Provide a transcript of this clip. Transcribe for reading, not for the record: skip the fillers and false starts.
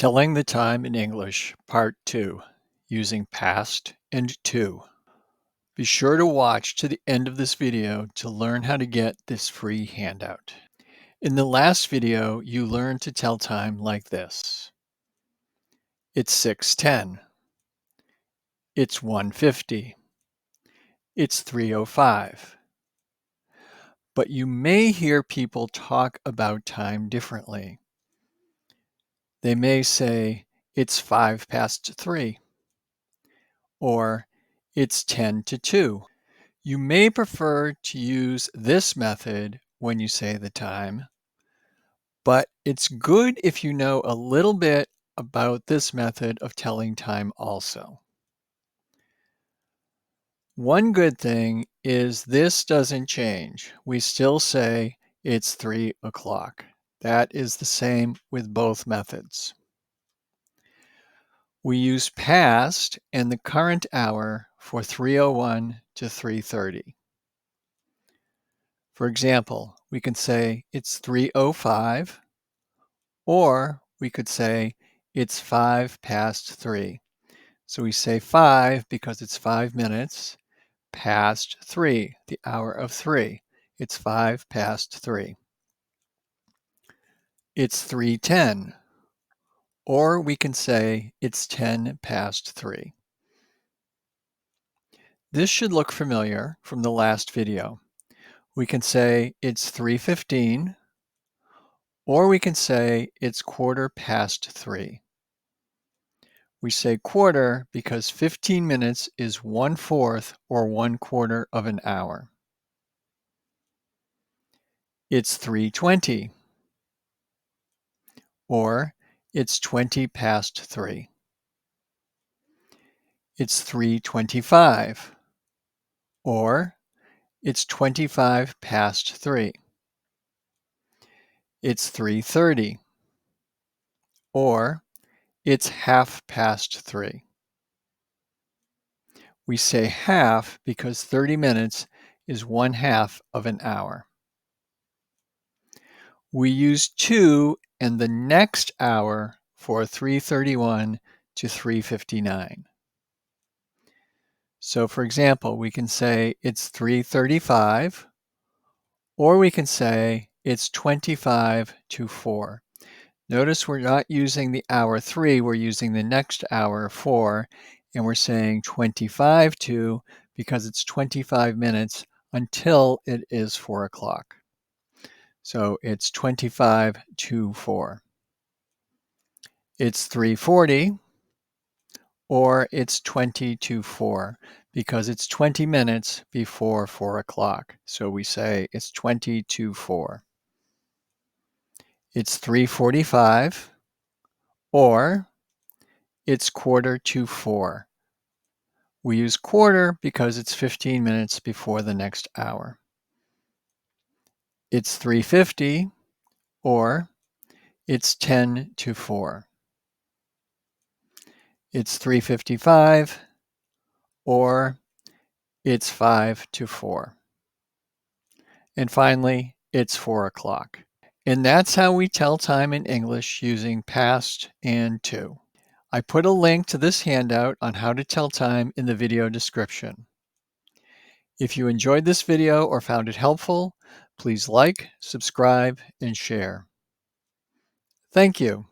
Telling the time in English, Part 2, using past and to. Be sure to watch to the end of this video to learn how to get this free handout. In the last video, you learned to tell time like this. It's 6:10. It's 1:50. It's 3:05. But you may hear people talk about time differently. They may say, it's 5 past 3. Or it's 10 to 2. You may prefer to use this method when you say the time, but it's good if you know a little bit about this method of telling time also. One good thing is this doesn't change. We still say it's 3 o'clock. That is the same with both methods. We use past and the current hour for 3:01 to 3:30. For example, we can say it's 3:05, or we could say it's 5 past 3. So we say 5 because it's 5 minutes past 3, the hour of 3. It's 5 past 3. It's 3:10. Or we can say it's 10 past 3. This should look familiar from the last video. We can say it's 3:15, or we can say it's 3:15. We say quarter because 15 minutes is 1/4 or 1/4 of an hour. It's 3:20, or it's 20 past 3. It's 3:25, or it's 25 past 3. It's 3:30, or it's 1/2 past 3. We say half because 30 minutes is 1/2 of an hour. We use to and the next hour for 3:31 to 3:59. So for example, we can say it's 3:35, or we can say it's 25 to 4. Notice we're not using the hour 3, we're using the next hour 4, and we're saying 25 to because it's 25 minutes until it is 4 o'clock. So it's 25 to 4. It's 3:40, or it's 20 to 4 because it's 20 minutes before 4 o'clock. So we say it's 20 to 4. It's 3:45, or it's 3:45. We use quarter because it's 15 minutes before the next hour. It's 3:50, or it's 10 to 4. It's 3:55, or it's 5 to 4. And finally, it's 4 o'clock. And that's how we tell time in English using past and to. I put a link to this handout on how to tell time in the video description. If you enjoyed this video or found it helpful, please like, subscribe, and share. Thank you.